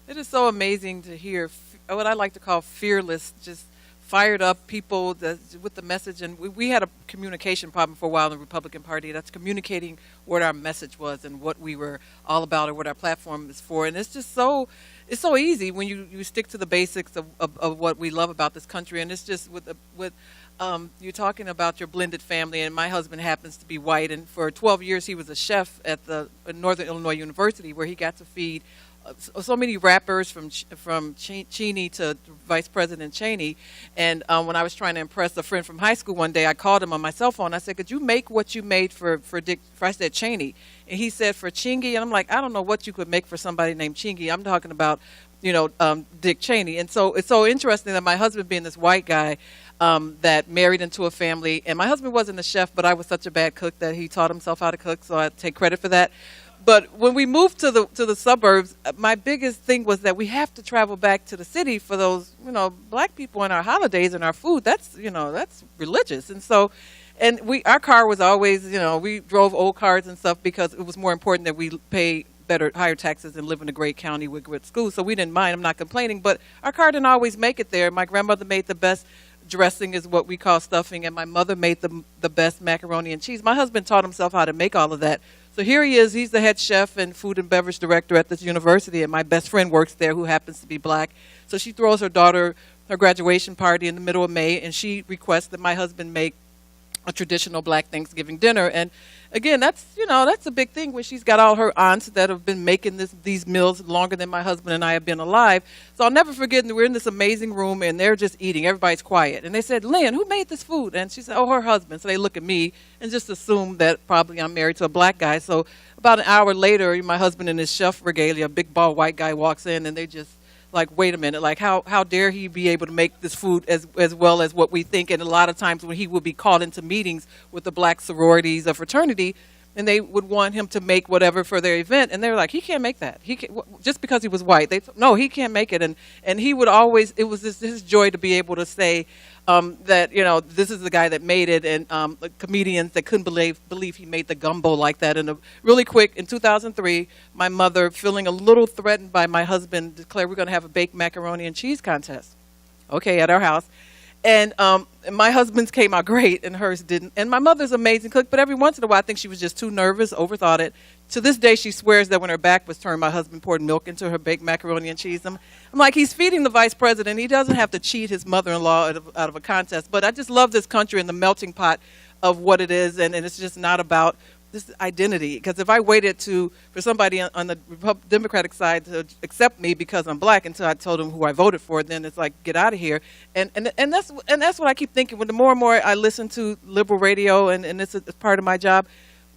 It is so amazing to hear what I like to call fearless, just fired up people with the message. And we had a communication problem for a while in the Republican Party. That's communicating what our message was and what we were all about or what our platform is for. And it's just it's so easy when you stick to the basics of what we love about this country. And it's just you're talking about your blended family, and my husband happens to be white. And for 12 years, he was a chef at the Northern Illinois University, where he got to feed so many rappers from Cheney to Vice President Cheney. And when I was trying to impress a friend from high school one day, I called him on my cell phone. I said, could you make what you made for I said Cheney? And he said, for Chingy? And I'm like, I don't know what you could make for somebody named Chingy. I'm talking about, Dick Cheney. And so it's so interesting that my husband, being this white guy, that married into a family. And my husband wasn't a chef, but I was such a bad cook that he taught himself how to cook, so I take credit for that. But when we moved to the suburbs, my biggest thing was that we have to travel back to the city for those, black people and our holidays and our food. That's, that's religious. And so, and our car was always, we drove old cars and stuff because it was more important that we pay higher taxes and live in a great county with great schools. So we didn't mind. I'm not complaining, but our car didn't always make it there. My grandmother made the best dressing, is what we call stuffing, and my mother made the best macaroni and cheese. My husband taught himself how to make all of that. So here he is. He's the head chef and food and beverage director at this university, and my best friend works there who happens to be black. So she throws her daughter her graduation party in the middle of May, and she requests that my husband make a traditional black Thanksgiving dinner. And again, that's a big thing when she's got all her aunts that have been making these meals longer than my husband and I have been alive. So I'll never forget, we're in this amazing room and they're just eating. Everybody's quiet. And they said, "Lynn, who made this food?" And she said, "Oh, her husband." So they look at me and just assume that probably I'm married to a black guy. So about an hour later, my husband in his chef regalia, a big bald white guy, walks in, and they just like, "Wait a minute, like how dare he be able to make this food as well as what we think?" And a lot of times when he would be called into meetings with the black sororities or fraternity, and they would want him to make whatever for their event, and they were like, "He can't make that. He can't," just because he was white. No, he can't make it. And he would always, it was his joy to be able to say that, this is the guy that made it. And comedians that couldn't believe he made the gumbo like that. And really quick, in 2003, my mother, feeling a little threatened by my husband, declared we're going to have a baked macaroni and cheese contest. Okay, at our house. And my husband's came out great and hers didn't. And my mother's an amazing cook, but every once in a while I think she was just too nervous, overthought it. To this day, she swears that when her back was turned, my husband poured milk into her baked macaroni and cheese. I'm like, he's feeding the vice president. He doesn't have to cheat his mother-in-law out of a contest. But I just love this country and the melting pot of what it is, and it's just not about this identity. Because if I waited for somebody on the Democratic side to accept me because I'm black until I told them who I voted for, then it's like, get out of here. And that's what I keep thinking. When the more and more I listen to liberal radio, and this is part of my job,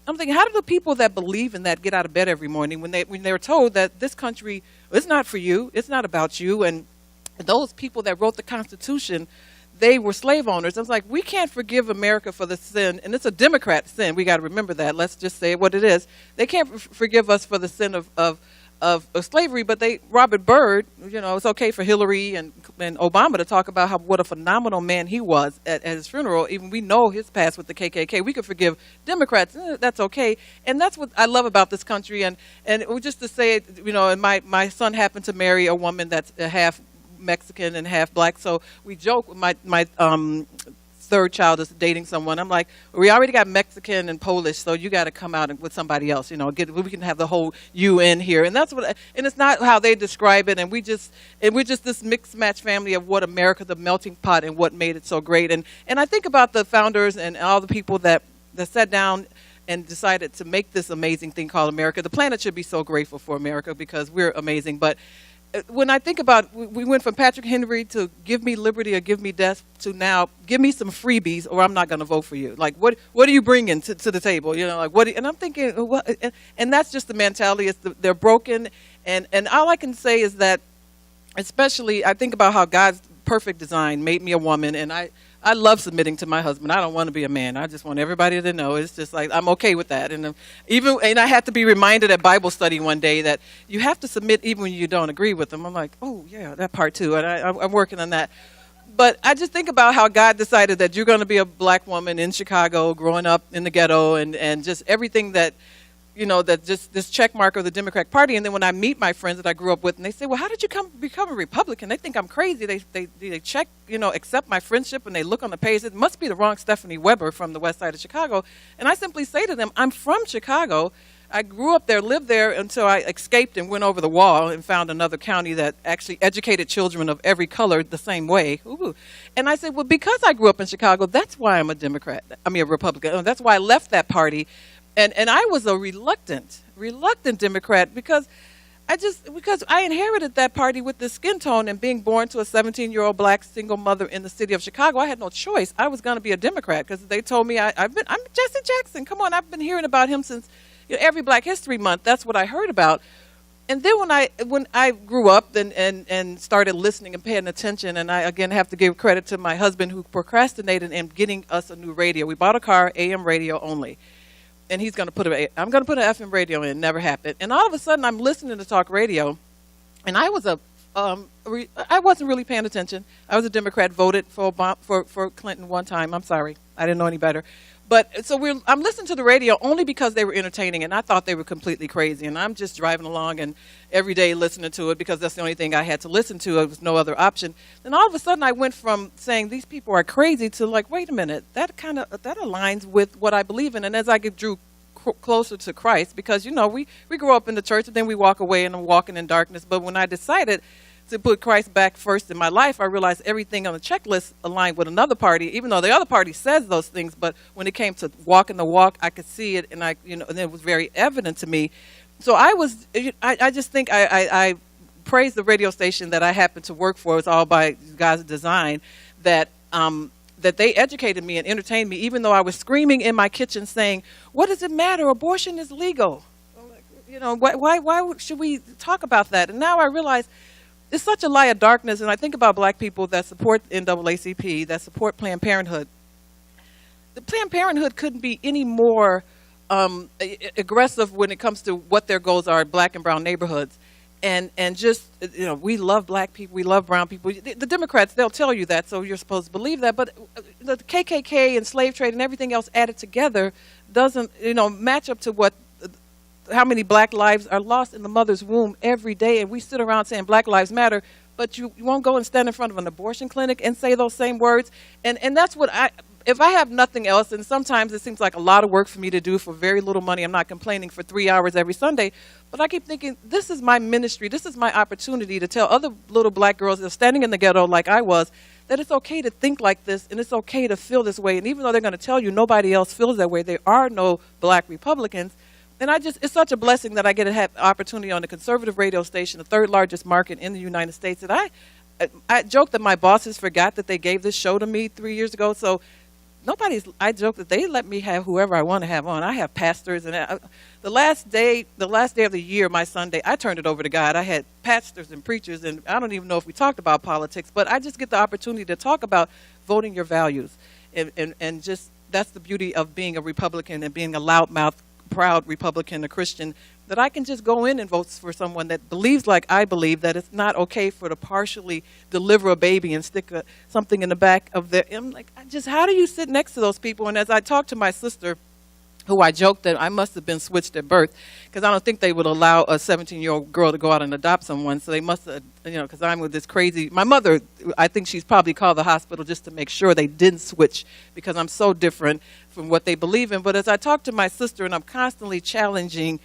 I'm thinking, how do the people that believe in that get out of bed every morning when they're told that this country is not for you, it's not about you, and those people that wrote the Constitution, they were slave owners. I was like, we can't forgive America for the sin, and it's a Democrat sin. We got to remember that. Let's just say what it is. They can't forgive us for the sin of slavery, but Robert Byrd, it's okay for Hillary and Obama to talk about what a phenomenal man he was at his funeral. Even we know his past with the KKK. We could forgive Democrats. That's okay. And that's what I love about this country. And it was just to say, and my son happened to marry a woman that's half Mexican and half black, so we joke. My third child is dating someone. I'm like, we already got Mexican and Polish, so you got to come out with somebody else. We can have the whole UN here, and that's what. And it's not how they describe it. And we're just this mixed match family of what America, the melting pot, and what made it so great. And I think about the founders and all the people that sat down and decided to make this amazing thing called America. The planet should be so grateful for America because we're amazing, but when I think about, we went from Patrick Henry to give me liberty or give me death to now give me some freebies or I'm not going to vote for you. Like, what are you bringing to the table? And I'm thinking, what? And that's just the mentality. They're broken. And all I can say is that, especially, I think about how God's perfect design made me a woman, and I love submitting to my husband. I don't want to be a man. I just want everybody to know. It's just like, I'm okay with that. And I had to be reminded at Bible study one day that you have to submit even when you don't agree with them. I'm like, oh yeah, that part too. And I'm working on that. But I just think about how God decided that you're going to be a black woman in Chicago, growing up in the ghetto, and just everything that, that just this check mark of the Democratic Party. And then when I meet my friends that I grew up with, and they say, well, how did you become a Republican? They think I'm crazy. They check, accept my friendship, and they look on the page. It must be the wrong Stephanie Weber from the west side of Chicago. And I simply say to them, I'm from Chicago. I grew up there, lived there until I escaped and went over the wall and found another county that actually educated children of every color the same way. Ooh. And I said, well, because I grew up in Chicago, that's why I'm a Republican. That's why I left that party. And I was a reluctant Democrat because I inherited that party with the skin tone, and being born to a 17-year-old black single mother in the city of Chicago, I had no choice. I was going to be a Democrat because they told me I'm Jesse Jackson. Come on, I've been hearing about him since every Black History Month. That's what I heard about. And then when I grew up and started listening and paying attention, and I again have to give credit to my husband who procrastinated in getting us a new radio. We bought a car, AM radio only, and he's going to put I'm going to put an FM radio in. Never happened. And all of a sudden, I'm listening to talk radio, and I wasn't really paying attention. I was a Democrat, voted for for Clinton one time. I'm sorry, I didn't know any better. But so I'm listening to the radio only because they were entertaining, and I thought they were completely crazy. And I'm just driving along and every day listening to it because that's the only thing I had to listen to. There was no other option. Then all of a sudden, I went from saying these people are crazy to like, wait a minute, that aligns with what I believe in. And as I drew closer to Christ, because we grow up in the church and then we walk away and I'm walking in darkness. But when I decided to put Christ back first in my life, I realized everything on the checklist aligned with another party, even though the other party says those things. But when it came to walking the walk, I could see it, and and it was very evident to me. So I just think I praise the radio station that I happened to work for. It's all by God's design that they educated me and entertained me, even though I was screaming in my kitchen saying, "What does it matter? Abortion is legal." Why should we talk about that? And now I realize it's such a lie of darkness, and I think about black people that support NAACP, that support Planned Parenthood. The Planned Parenthood couldn't be any more aggressive when it comes to what their goals are in black and brown neighborhoods. And just, we love black people, we love brown people. The Democrats, they'll tell you that, so you're supposed to believe that. But the KKK and slave trade and everything else added together doesn't, match up to how many black lives are lost in the mother's womb every day. And we sit around saying Black Lives Matter, but you won't go and stand in front of an abortion clinic and say those same words. And that's what if I have nothing else, and sometimes it seems like a lot of work for me to do for very little money. I'm not complaining for 3 hours every Sunday, but I keep thinking, this is my ministry. This is my opportunity to tell other little black girls that are standing in the ghetto like I was, that it's okay to think like this and it's okay to feel this way. And even though they're going to tell you nobody else feels that way, there are no black Republicans. And it's such a blessing that I get to have opportunity on a conservative radio station, the third largest market in the United States. That I joke that my bosses forgot that they gave this show to me 3 years ago. So I joke that they let me have whoever I want to have on. I have pastors, and the last day of the year, my Sunday, I turned it over to God. I had pastors and preachers, and I don't even know if we talked about politics, but I just get the opportunity to talk about voting your values. And just that's the beauty of being a Republican and being a loudmouth, proud Republican, a Christian, that I can just go in and vote for someone that believes like I believe, that it's not okay to partially deliver a baby and stick something in the back of their. I'm like, how do you sit next to those people? And as I talked to my sister, who I joked that I must have been switched at birth, because I don't think they would allow a 17-year-old girl to go out and adopt someone. So they must have, because I'm with this crazy. My mother, I think she's probably called the hospital just to make sure they didn't switch, because I'm so different from what they believe in. But as I talk to my sister, and I'm constantly challenging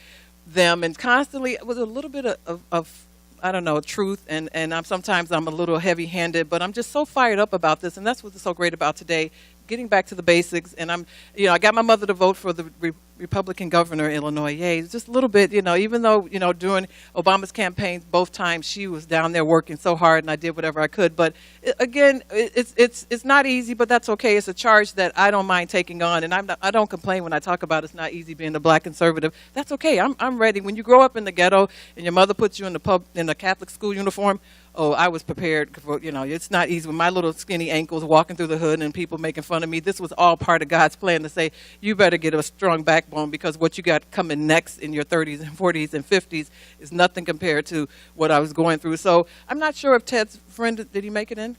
them, and constantly with a little bit of I don't know, truth, and sometimes I'm a little heavy-handed, but I'm just so fired up about this, and that's what's so great about today, getting back to the basics. And I got my mother to vote for the Republican governor in Illinois. Yay, just a little bit, even though, during Obama's campaigns, both times she was down there working so hard, and I did whatever I could. But again, it's not easy, but that's okay. It's a charge that I don't mind taking on, and I don't complain when I talk about it's not easy being a black conservative. That's okay. I'm ready. When you grow up in the ghetto and your mother puts you in the Catholic school uniform, oh, I was prepared for, it's not easy with my little skinny ankles walking through the hood and people making fun of me. This was all part of God's plan to say, you better get a strong backbone, because what you got coming next in your 30s and 40s and 50s is nothing compared to what I was going through. So I'm not sure if Ted's friend, did he make it in?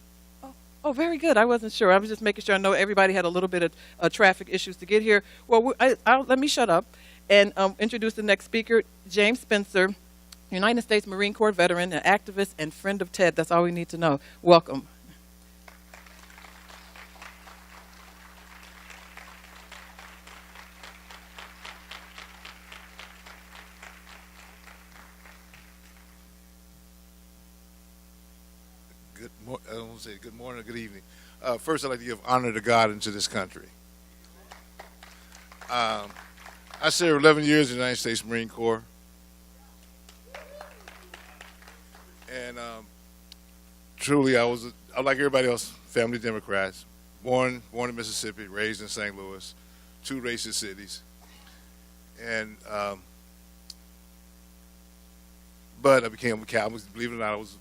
Oh, very good. I wasn't sure. I was just making sure. I know everybody had a little bit of traffic issues to get here. Well, let me shut up and introduce the next speaker, James Spencer, United States Marine Corps veteran, an activist, and friend of Ted. That's all we need to know. Welcome. I don't want to say good morning or good evening. First, I'd like to give honor to God and to this country. I served 11 years in the United States Marine Corps. And truly, I was like everybody else, family Democrats. Born in Mississippi, raised in St. Louis, two racist cities. And but I became a Catholic. Believe it or not, I was